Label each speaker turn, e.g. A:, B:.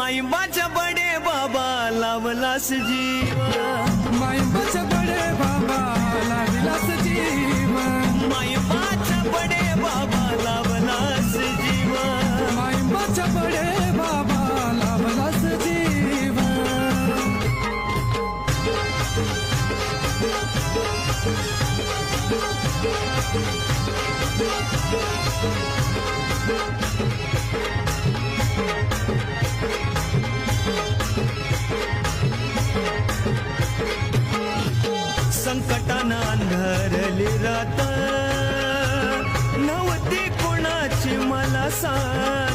A: माईबाच्या बडे बाबा लावलास जीव,
B: माईबाच्या बडे बाबा लावलास जीव,
A: माईबाच्या बडे बाबा लावलास जीव,
B: माईबाच्या बडे बाबा लावलास जीव.
A: संकटानं अंधारली रात, नव्हती कोणाची मला साथ.